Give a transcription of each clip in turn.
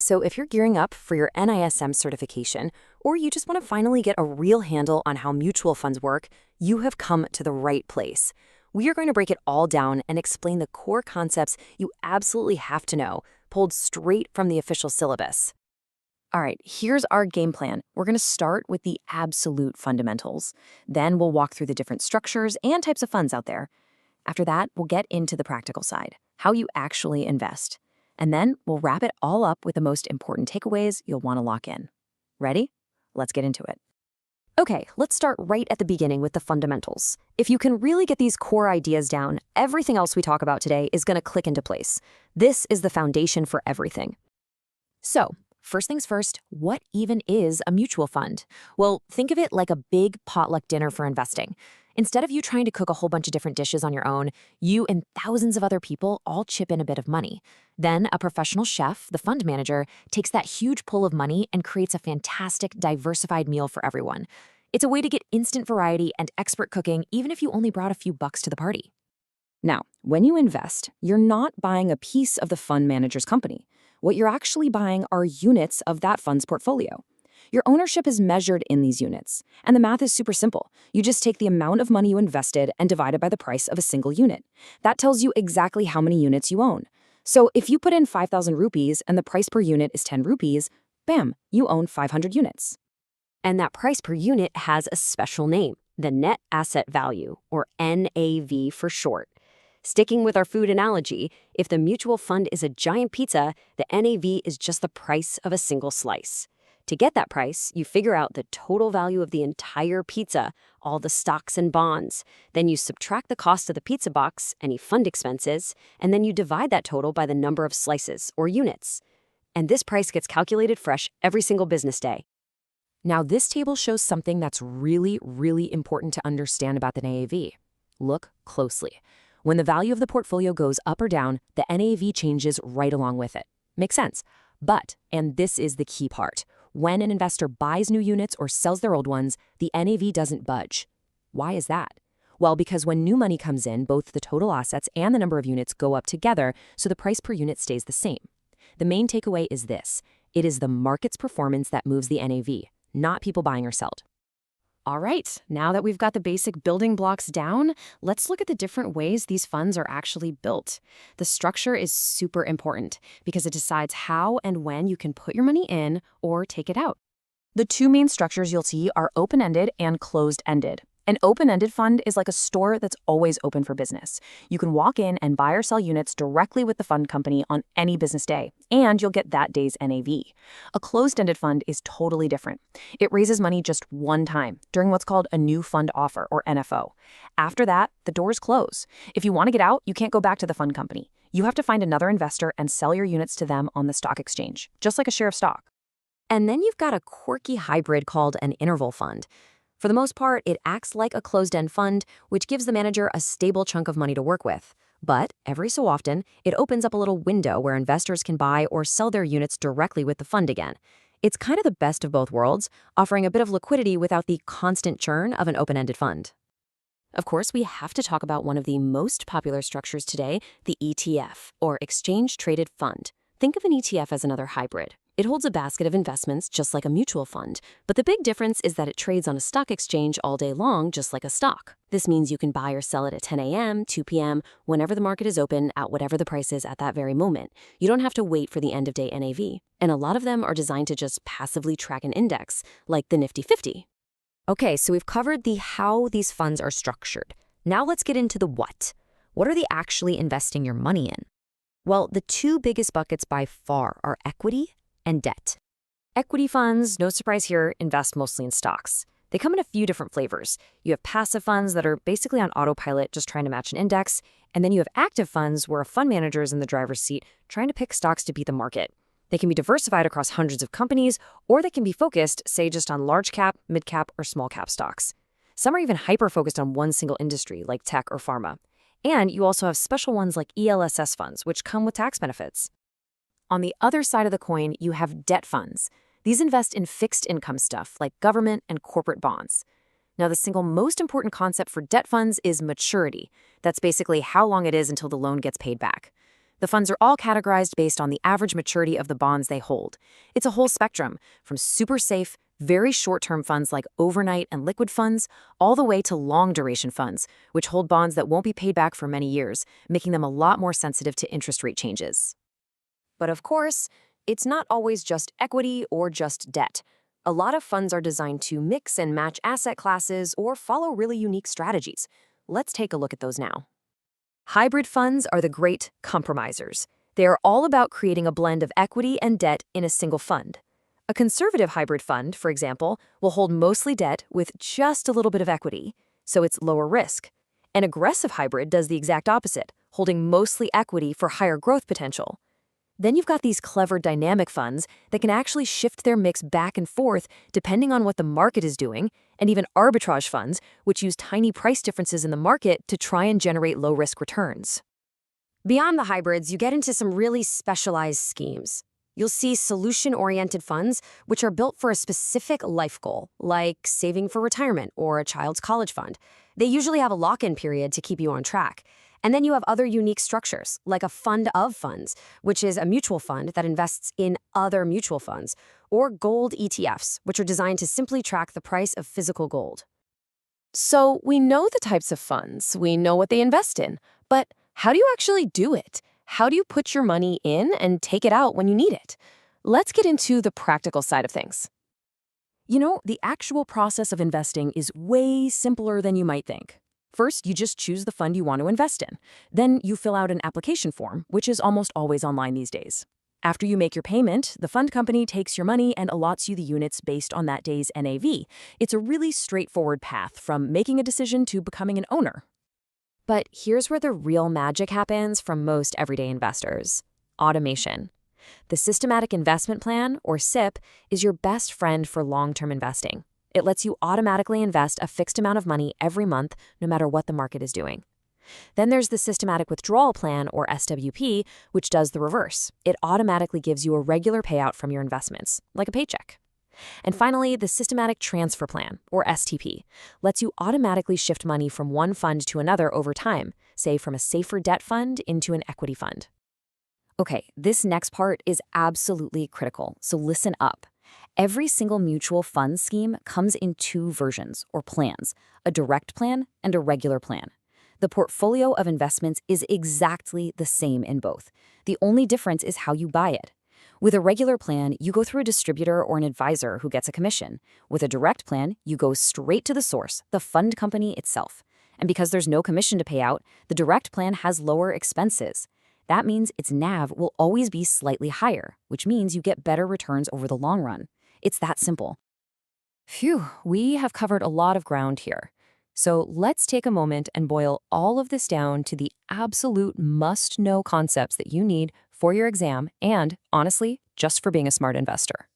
So if you're gearing up for your NISM certification, or you just want to finally get a real handle on how mutual funds work, you have come to the right place. We are going to break it all down and explain the core concepts you absolutely have to know, pulled straight from the official syllabus. All right, here's our game plan. We're going to start with the absolute fundamentals. Then we'll walk through the different structures and types of funds out there. After that, we'll get into the practical side, how you actually invest. And then we'll wrap it all up with the most important takeaways you'll want to lock in. Ready? Let's get into it. Okay, let's start right at the beginning with the fundamentals. If you can really get these core ideas down, everything else we talk about today is going to click into place. This is the foundation for everything. So, first things first, what even is a mutual fund? Well, think of it like a big potluck dinner for investing. Instead of you trying to cook a whole bunch of different dishes on your own, you and thousands of other people all chip in a bit of money. Then a professional chef, the fund manager, takes that huge pool of money and creates a fantastic, diversified meal for everyone. It's a way to get instant variety and expert cooking even if you only brought a few bucks to the party. Now, when you invest, you're not buying a piece of the fund manager's company. What you're actually buying are units of that fund's portfolio. Your ownership is measured in these units, and the math is super simple. You just take the amount of money you invested and divide it by the price of a single unit. That tells you exactly how many units you own. So if you put in 5,000 rupees and the price per unit is 10 rupees, bam, you own 500 units. And that price per unit has a special name, the net asset value, or NAV for short. Sticking with our food analogy, if the mutual fund is a giant pizza, the NAV is just the price of a single slice. To get that price, you figure out the total value of the entire pizza, all the stocks and bonds. Then you subtract the cost of the pizza box, any fund expenses, and then you divide that total by the number of slices, or units. And this price gets calculated fresh every single business day. Now, this table shows something that's really, really important to understand about the NAV. Look closely. When the value of the portfolio goes up or down, the NAV changes right along with it. Makes sense. But, and this is the key part, when an investor buys new units or sells their old ones, the NAV doesn't budge. Why is that? Well, because when new money comes in, both the total assets and the number of units go up together, so the price per unit stays the same. The main takeaway is this. It is the market's performance that moves the NAV, not people buying or selling. All right, now that we've got the basic building blocks down, let's look at the different ways these funds are actually built. The structure is super important because it decides how and when you can put your money in or take it out. The two main structures you'll see are open-ended and closed-ended. An open-ended fund is like a store that's always open for business. You can walk in and buy or sell units directly with the fund company on any business day, and you'll get that day's NAV. A closed-ended fund is totally different. It raises money just one time during what's called a new fund offer, or NFO. After that, the doors close. If you want to get out, you can't go back to the fund company. You have to find another investor and sell your units to them on the stock exchange, just like a share of stock. And then you've got a quirky hybrid called an interval fund. For the most part, it acts like a closed-end fund, which gives the manager a stable chunk of money to work with. But every so often, it opens up a little window where investors can buy or sell their units directly with the fund again. It's kind of the best of both worlds, offering a bit of liquidity without the constant churn of an open-ended fund. Of course, we have to talk about one of the most popular structures today, the ETF, or Exchange-Traded Fund. Think of an ETF as another hybrid. It holds a basket of investments just like a mutual fund, but the big difference is that it trades on a stock exchange all day long just like a stock. This means you can buy or sell it at 10 a.m., 2 p.m., whenever the market is open at whatever the price is at that very moment. You don't have to wait for the end-of-day NAV. And a lot of them are designed to just passively track an index, like the Nifty 50. Okay, so we've covered the how these funds are structured. Now let's get into the what. What are they actually investing your money in? Well, the two biggest buckets by far are equity and debt. Equity funds, no surprise here, invest mostly in stocks. They come in a few different flavors. You have passive funds that are basically on autopilot, just trying to match an index. And then you have active funds where a fund manager is in the driver's seat, trying to pick stocks to beat the market. They can be diversified across hundreds of companies, or they can be focused, say, just on large cap, mid cap, or small cap stocks. Some are even hyper-focused on one single industry, like tech or pharma. And you also have special ones like ELSS funds, which come with tax benefits. On the other side of the coin, you have debt funds. These invest in fixed income stuff like government and corporate bonds. Now, the single most important concept for debt funds is maturity. That's basically how long it is until the loan gets paid back. The funds are all categorized based on the average maturity of the bonds they hold. It's a whole spectrum, from super safe, very short-term funds like overnight and liquid funds, all the way to long-duration funds, which hold bonds that won't be paid back for many years, making them a lot more sensitive to interest rate changes. But of course, it's not always just equity or just debt. A lot of funds are designed to mix and match asset classes or follow really unique strategies. Let's take a look at those now. Hybrid funds are the great compromisers. They are all about creating a blend of equity and debt in a single fund. A conservative hybrid fund, for example, will hold mostly debt with just a little bit of equity, so it's lower risk. An aggressive hybrid does the exact opposite, holding mostly equity for higher growth potential. Then you've got these clever dynamic funds that can actually shift their mix back and forth depending on what the market is doing, and even arbitrage funds, which use tiny price differences in the market to try and generate low-risk returns. Beyond the hybrids, you get into some really specialized schemes. You'll see solution-oriented funds, which are built for a specific life goal, like saving for retirement or a child's college fund. They usually have a lock-in period to keep you on track. And then you have other unique structures, like a fund of funds, which is a mutual fund that invests in other mutual funds, or gold ETFs, which are designed to simply track the price of physical gold. So we know the types of funds, we know what they invest in, but how do you actually do it? How do you put your money in and take it out when you need it? Let's get into the practical side of things. You know, the actual process of investing is way simpler than you might think. First, you just choose the fund you want to invest in. Then you fill out an application form, which is almost always online these days. After you make your payment, the fund company takes your money and allots you the units based on that day's NAV. It's a really straightforward path from making a decision to becoming an owner. But here's where the real magic happens from most everyday investors: automation. The Systematic Investment Plan, or SIP, is your best friend for long-term investing. It lets you automatically invest a fixed amount of money every month, no matter what the market is doing. Then there's the Systematic Withdrawal Plan, or SWP, which does the reverse. It automatically gives you a regular payout from your investments, like a paycheck. And finally, the Systematic Transfer Plan, or STP, lets you automatically shift money from one fund to another over time, say from a safer debt fund into an equity fund. Okay, this next part is absolutely critical, so listen up. Every single mutual fund scheme comes in two versions, or plans, a direct plan and a regular plan. The portfolio of investments is exactly the same in both. The only difference is how you buy it. With a regular plan, you go through a distributor or an advisor who gets a commission. With a direct plan, you go straight to the source, the fund company itself. And because there's no commission to pay out, the direct plan has lower expenses. That means its NAV will always be slightly higher, which means you get better returns over the long run. It's that simple. Phew, we have covered a lot of ground here. So let's take a moment and boil all of this down to the absolute must-know concepts that you need for your exam and, honestly, just for being a smart investor.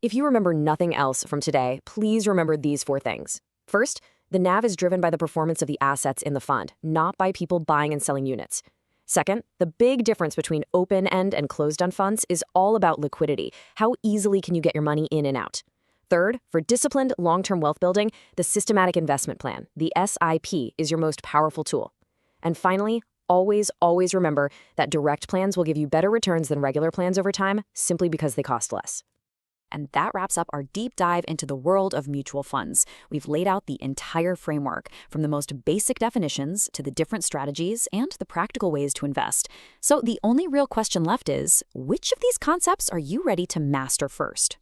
If you remember nothing else from today, please remember these 4 things. First, the NAV is driven by the performance of the assets in the fund, not by people buying and selling units. Second, the big difference between open-end and closed-end funds is all about liquidity. How easily can you get your money in and out? Third, for disciplined long-term wealth building, the Systematic Investment Plan, the SIP, is your most powerful tool. And finally, always remember that direct plans will give you better returns than regular plans over time simply because they cost less. And that wraps up our deep dive into the world of mutual funds. We've laid out the entire framework, from the most basic definitions to the different strategies and the practical ways to invest. So the only real question left is, which of these concepts are you ready to master first?